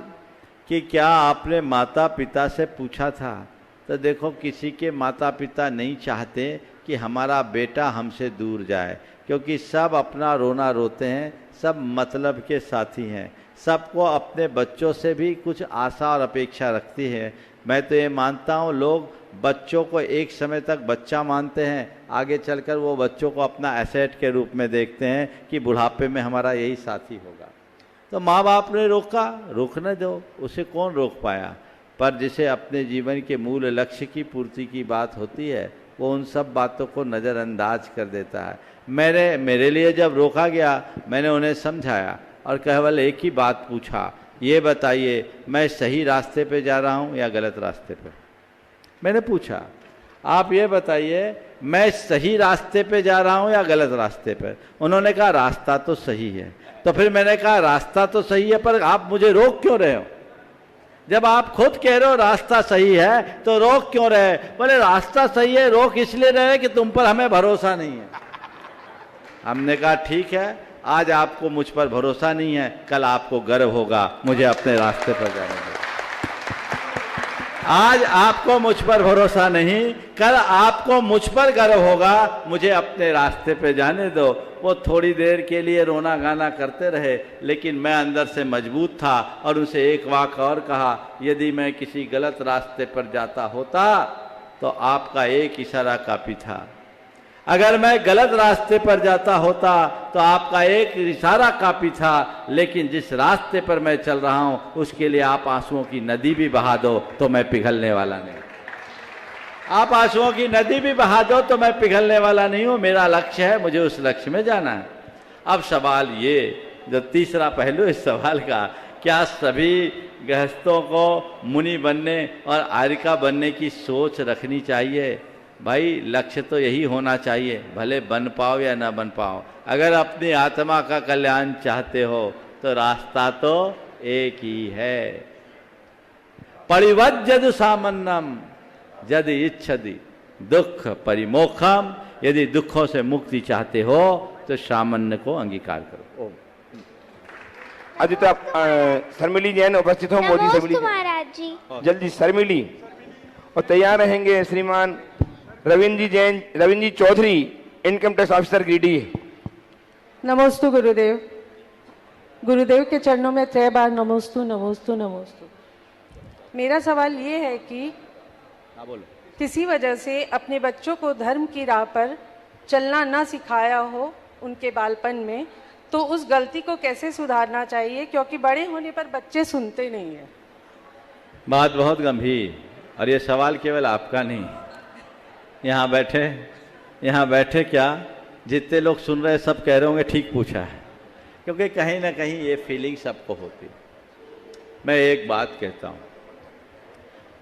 कि क्या आपने माता पिता से पूछा था, तो देखो, किसी के माता पिता नहीं चाहते कि हमारा बेटा हमसे दूर जाए, क्योंकि सब अपना रोना रोते हैं, सब मतलब के साथी हैं। सबको अपने बच्चों से भी कुछ आशा और अपेक्षा रखती है। मैं तो ये मानता हूँ लोग बच्चों को एक समय तक बच्चा मानते हैं, आगे चलकर वो बच्चों को अपना एसेट के रूप में देखते हैं कि बुढ़ापे में हमारा यही साथी होगा। तो माँ बाप ने रोका, रोकने दो, उसे कौन रोक पाया। पर जिसे अपने जीवन के मूल लक्ष्य की पूर्ति की बात होती है वो उन सब बातों को नज़रअंदाज कर देता है। मेरे लिए जब रोका गया मैंने उन्हें समझाया और केवल एक ही बात पूछा, ये बताइए मैं सही रास्ते पे जा रहा हूँ या गलत रास्ते पे। मैंने पूछा आप ये बताइए मैं सही रास्ते पे जा रहा हूँ या गलत रास्ते पे। उन्होंने कहा रास्ता तो सही है। तो फिर मैंने कहा रास्ता तो सही है पर आप मुझे रोक क्यों रहे हो? जब आप खुद कह रहे हो रास्ता सही है तो रोक क्यों रहे? बोले रास्ता सही है, रोक इसलिए रहे कि तुम पर हमें भरोसा नहीं है। हमने कहा ठीक है, आज आपको मुझ पर भरोसा नहीं है, कल आपको गर्व होगा मुझे अपने रास्ते पर जाने दो। आज आपको मुझ पर भरोसा नहीं, कल आपको मुझ पर गर्व होगा, मुझे अपने रास्ते पे जाने दो। वो थोड़ी देर के लिए रोना गाना करते रहे लेकिन मैं अंदर से मजबूत था और उनसे एक वाक़ और कहा, यदि मैं किसी गलत रास्ते पर जाता होता तो आपका एक इशारा काफ़ी था। अगर मैं गलत रास्ते पर जाता होता तो आपका एक इशारा काफ़ी था, लेकिन जिस रास्ते पर मैं चल रहा हूं उसके लिए आप आंसुओं की नदी भी बहा दो तो मैं पिघलने वाला नहीं। आप आंसुओं की नदी भी बहा दो तो मैं पिघलने वाला नहीं हूं। मेरा लक्ष्य है, मुझे उस लक्ष्य में जाना है। अब सवाल ये, जो तीसरा पहलू इस सवाल का, क्या सभी गृहस्थों को मुनि बनने और आर्यिका बनने की सोच रखनी चाहिए? भाई लक्ष्य तो यही होना चाहिए, भले बन पाओ या ना बन पाओ। अगर अपनी आत्मा का कल्याण चाहते हो तो रास्ता तो एक ही है। परिवज्जद सामन्नम यदि इच्छति दुख परिमोक्षम। यदि दुखों से मुक्ति चाहते हो तो सामान्य को अंगीकार करो। आदित्य आप शर्मिली जैन उपस्थित हो। मोदी शर्मिली महाराज जी। जल्दी शर्मिली। और तैयार रहेंगे श्रीमान Ravindra ji Jain, Ravindra ji Chaudhary, income tax officer Giridih. नमोस्तु गुरुदेव। गुरुदेव के चरणों में 3 बार नमोस्तु नमोस्तु नमोस्तु। मेरा सवाल ये है कि किसी वजह से अपने बच्चों को धर्म की राह पर चलना ना सिखाया हो उनके बालपन में, तो उस गलती को कैसे सुधारना चाहिए, क्योंकि बड़े होने पर बच्चे सुनते नहीं हैं। बात बहुत गंभीर, और ये सवाल केवल आपका नहीं, यहाँ बैठे क्या जितने लोग सुन रहे सब कह रहे होंगे ठीक पूछा है, क्योंकि कहीं ना कहीं ये फीलिंग सबको होती। मैं एक बात कहता हूँ,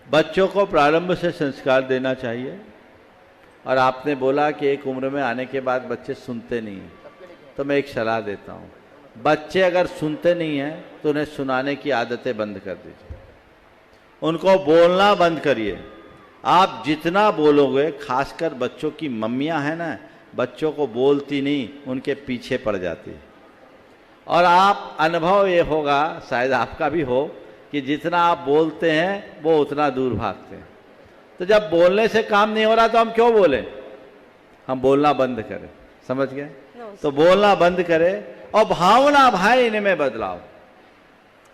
बच्चों को प्रारंभ से संस्कार देना चाहिए। और आपने बोला कि एक उम्र में आने के बाद बच्चे सुनते नहीं हैं, तो मैं एक सलाह देता हूँ, बच्चे अगर सुनते नहीं हैं तो उन्हें सुनाने की आदतें बंद कर दीजिए, उनको बोलना बंद करिए। आप जितना बोलोगे, खासकर बच्चों की मम्मियाँ हैं ना, बच्चों को बोलती नहीं, उनके पीछे पड़ जाती है। और आप अनुभव ये होगा, शायद आपका भी हो, कि जितना आप बोलते हैं वो उतना दूर भागते हैं। तो जब बोलने से काम नहीं हो रहा तो हम क्यों बोलें? हम बोलना बंद करें, समझ गए? तो बोलना बंद करें और भावना भाई इनमें बदलाव।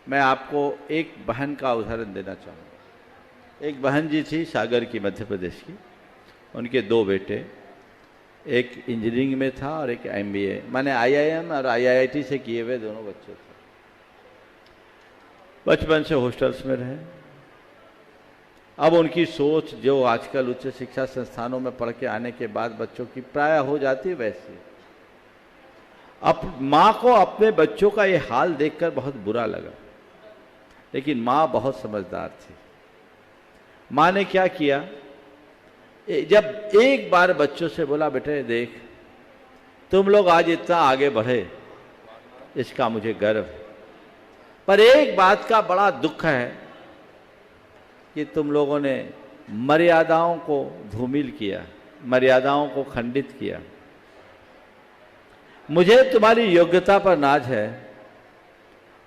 मैं आपको एक बहन का उदाहरण देना चाहूँगा। एक बहन जी थी सागर की, मध्य प्रदेश की, उनके 2 बेटे, एक इंजीनियरिंग में था और एक MBA माने IIM और IIT से किए हुए दोनों बच्चे थे। बचपन से हॉस्टल्स में रहे। अब उनकी सोच जो आजकल उच्च शिक्षा संस्थानों में पढ़ के आने के बाद बच्चों की प्राय हो जाती है वैसी। अब माँ को अपने बच्चों का ये हाल देखकर बहुत बुरा लगा, लेकिन माँ बहुत समझदार थी। माँ ने क्या किया, जब एक बार बच्चों से बोला, बेटे देख तुम लोग आज इतना आगे बढ़े, इसका मुझे गर्व है, पर एक बात का बड़ा दुख है कि तुम लोगों ने मर्यादाओं को धूमिल किया, मर्यादाओं को खंडित किया। मुझे तुम्हारी योग्यता पर नाज है,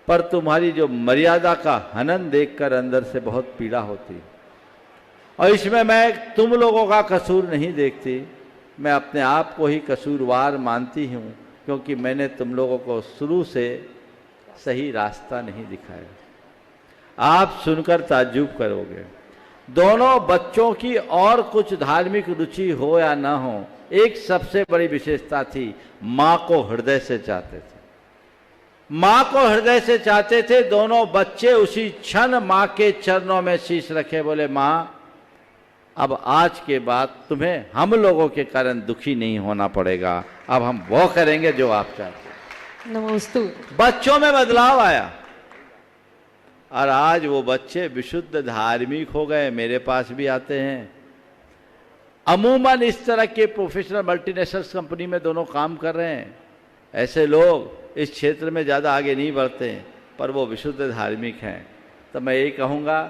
पर तुम्हारी जो मर्यादा का हनन देखकर अंदर से बहुत पीड़ा होती। और इसमें मैं तुम लोगों का कसूर नहीं देखती, मैं अपने आप को ही कसूरवार मानती हूँ, क्योंकि मैंने तुम लोगों को शुरू से सही रास्ता नहीं दिखाया। आप सुनकर ताज्जुब करोगे। दोनों बच्चों की और कुछ धार्मिक रुचि हो या ना हो, एक सबसे बड़ी विशेषता थी, मां को हृदय से चाहते थे। मां को हृदय से चाहते थे। दोनों बच्चे उसी क्षण मां के चरणों में शीश रखे, बोले मां अब आज के बाद तुम्हें हम लोगों के कारण दुखी नहीं होना पड़ेगा, अब हम वो करेंगे जो आप चाहते हैं। नमोस्तु। बच्चों में बदलाव आया और आज वो बच्चे विशुद्ध धार्मिक हो गए, मेरे पास भी आते हैं। अमूमन इस तरह के प्रोफेशनल मल्टीनेशनल कंपनी में दोनों काम कर रहे हैं। ऐसे लोग इस क्षेत्र में ज़्यादा आगे नहीं बढ़ते हैं, पर वो विशुद्ध धार्मिक हैं। तो मैं यही कहूँगा,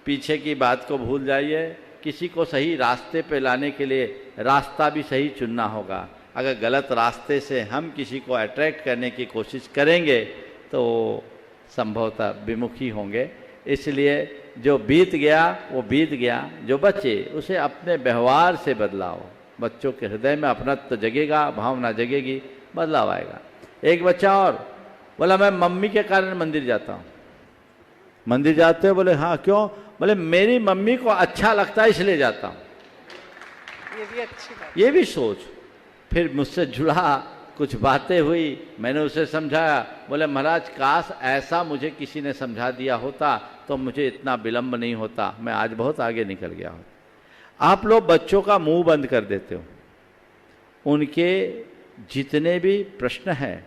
पीछे की बात को भूल जाइए। किसी को सही रास्ते पे लाने के लिए रास्ता भी सही चुनना होगा। अगर गलत रास्ते से हम किसी को अट्रैक्ट करने की कोशिश करेंगे तो संभवतः विमुखी होंगे। इसलिए जो बीत गया वो बीत गया, जो बचे उसे अपने व्यवहार से बदलाव। बच्चों के हृदय में अपनत्व जगेगा, भावना जगेगी, बदलाव आएगा। एक बच्चा और बोला मैं मम्मी के कारण मंदिर जाता हूँ। मंदिर जाते हो? बोले हाँ। क्यों? बोले मेरी मम्मी को अच्छा लगता है इसलिए जाता हूँ। ये भी अच्छी बात। ये भी सोच। फिर मुझसे जुड़ा, कुछ बातें हुई, मैंने उसे समझाया। बोले महाराज काश ऐसा मुझे किसी ने समझा दिया होता तो मुझे इतना विलंब नहीं होता, मैं आज बहुत आगे निकल गया हूँ। आप लोग बच्चों का मुंह बंद कर देते हो। उनके जितने भी प्रश्न हैं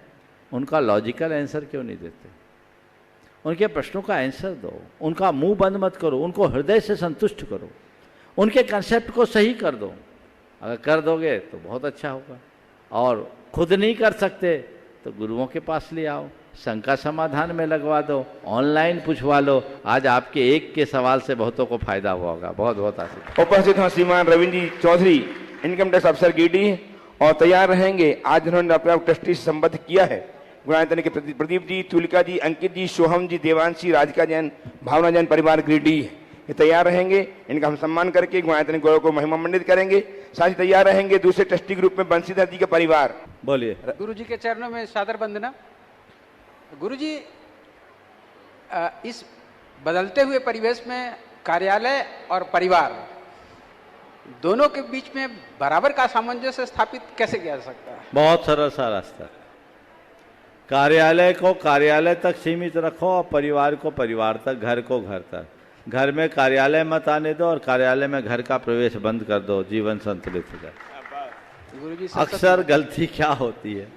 उनका लॉजिकल आंसर क्यों नहीं देते? उनके प्रश्नों का आंसर दो, उनका मुंह बंद मत करो, उनको हृदय से संतुष्ट करो, उनके कंसेप्ट को सही कर दो। अगर कर दोगे तो बहुत अच्छा होगा। और खुद नहीं कर सकते तो गुरुओं के पास ले आओ, शंका समाधान में लगवा दो, ऑनलाइन पूछवा लो। आज आपके एक के सवाल से बहुतों को फायदा हुआ होगा। बहुत बहुत आशीर्वाद। उपस्थित हैं श्रीमान रविंद्र जी चौधरी, इनकम टैक्स अफसर गिरिडीह, और तैयार रहेंगे। आज उन्होंने अपने आप ट्रस्टी से संबद्ध किया है। गुणायतन के प्रदीप जी, तुलिका जी, अंकित जी, सोहम जी, देवांशी, राधिका जैन, भावना जैन परिवार गिरिडीह ये तैयार रहेंगे। इनका हम सम्मान करके गुणायतन गौरव को महिमा मंडित करेंगे। साथ ही तैयार रहेंगे दूसरे ट्रस्टी ग्रुप में बंशीधर जी का परिवार। बोलिए। गुरु जी के चरणों में सादर वंदना। गुरु जी, इस बदलते हुए परिवेश में कार्यालय और परिवार दोनों के बीच में बराबर का सामंजस्य स्थापित कैसे किया जा सकता है? बहुत सरल सा रास्ता। कार्यालय को कार्यालय तक सीमित रखो और परिवार को परिवार तक, घर को घर तक। घर में कार्यालय मत आने दो और कार्यालय में घर का प्रवेश बंद कर दो, जीवन संतुलित हो जाए। गुरुजी, अक्सर गलती क्या होती है,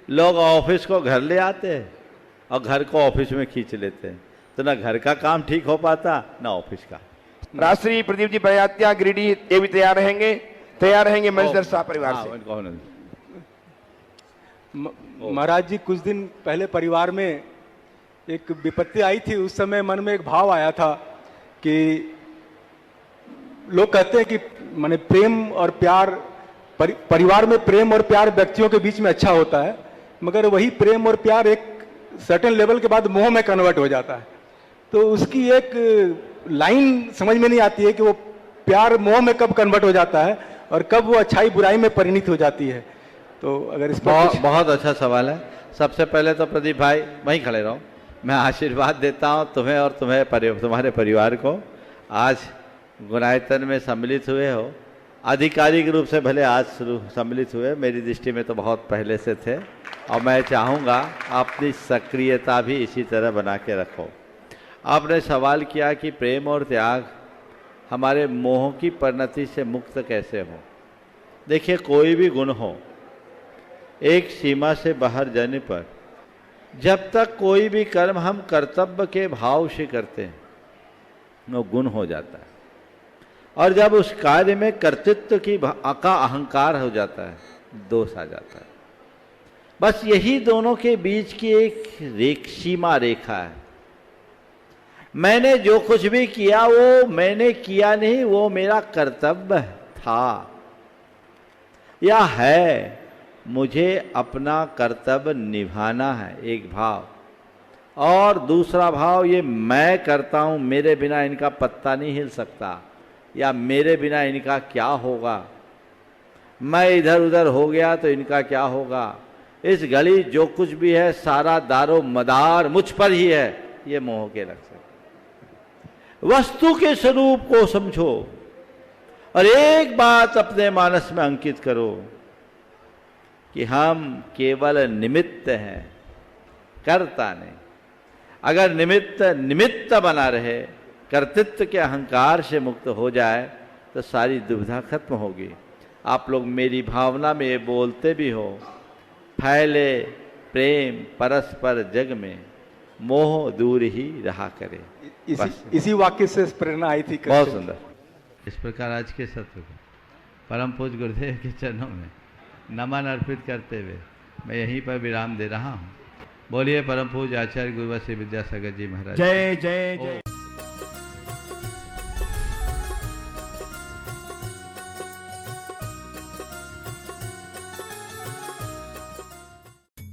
लोग ऑफिस को घर ले आते हैं और घर को ऑफिस में खींच लेते हैं, तो ना घर का काम ठीक हो पाता ना ऑफिस का। राष्ट्रीय प्रदीप जी प्रयात्या गिरिडीह ये भी तैयार रहेंगे। तैयार रहेंगे मजेदार शाह परिवार से। महाराज जी, कुछ दिन पहले परिवार में एक विपत्ति आई थी। उस समय मन में एक भाव आया था कि लोग कहते हैं कि माने प्रेम और प्यार, परिवार में प्रेम और प्यार व्यक्तियों के बीच में अच्छा होता है, मगर वही प्रेम और प्यार एक सर्टेन लेवल के बाद मोह में कन्वर्ट हो जाता है। तो उसकी एक लाइन समझ में नहीं आती है कि वो प्यार मोह में कब कन्वर्ट हो जाता है और कब वो अच्छाई बुराई में परिणित हो जाती है। तो अगर इस पर बहुत अच्छा सवाल है। सबसे पहले तो प्रदीप भाई वहीं खड़े रहो, मैं आशीर्वाद देता हूँ तुम्हें और तुम्हारे परिवार को। आज गुणायतन में सम्मिलित हुए हो, आधिकारिक रूप से भले आज सम्मिलित हुए, मेरी दृष्टि में तो बहुत पहले से थे, और मैं चाहूँगा अपनी सक्रियता भी इसी तरह बना के रखो। आपने सवाल किया कि प्रेम और त्याग हमारे मोह की परिणति से मुक्त कैसे हो। देखिए, कोई भी गुण हो, एक सीमा से बाहर जाने पर जब तक कोई भी कर्म हम कर्तव्य के भाव से करते हैं वो गुण हो जाता है, और जब उस कार्य में कर्तृत्व का अहंकार हो जाता है दोष आ जाता है। बस यही दोनों के बीच की एक सीमा रेखा है। मैंने जो कुछ भी किया वो मैंने किया नहीं, वो मेरा कर्तव्य था या है, मुझे अपना कर्तव्य निभाना है, एक भाव। और दूसरा भाव, ये मैं करता हूँ, मेरे बिना इनका पत्ता नहीं हिल सकता, या मेरे बिना इनका क्या होगा, मैं इधर उधर हो गया तो इनका क्या होगा, इस घड़ी जो कुछ भी है सारा दारो मदार मुझ पर ही है, ये मोह के लक्षण। वस्तु के स्वरूप को समझो और एक बात अपने मानस में अंकित करो कि हम केवल निमित्त हैं, कर्ता नहीं। अगर निमित्त निमित्त बना रहे, कर्तृत्व के अहंकार से मुक्त हो जाए तो सारी दुविधा खत्म होगी। आप लोग मेरी भावना में ये बोलते भी हो, फैले प्रेम परस्पर जग में, मोह दूर ही रहा करे। इसी वाक्य से प्रेरणा आई थी। बहुत सुंदर। इस प्रकार आज के सत्र को परम पूज्य गुरुदेव के चरणों में नमन अर्पित करते हुए मैं यहीं पर विराम दे रहा हूँ। बोलिए परम पूज्य आचार्य गुरुवर श्री विद्यासागर जी महाराज। जय जय जय।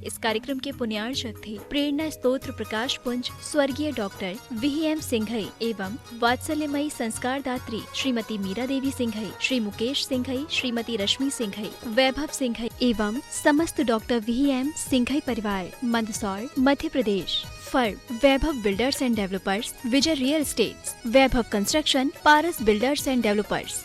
इस कार्यक्रम के पुण्यार्चक थे प्रेरणा स्तोत्र प्रकाश पुंज स्वर्गीय डॉक्टर VM सिंघई एवं वात्सल्यमयी संस्कारदात्री श्रीमती मीरा देवी सिंघई, श्री मुकेश सिंघई, श्रीमती रश्मि सिंघई, वैभव सिंघई एवं समस्त डॉक्टर VM सिंघई परिवार, Mandsaur, Madhya Pradesh. Firm Vaibhav builders and developers, Vijay real estates, Vaibhav construction, Paras builders and developers.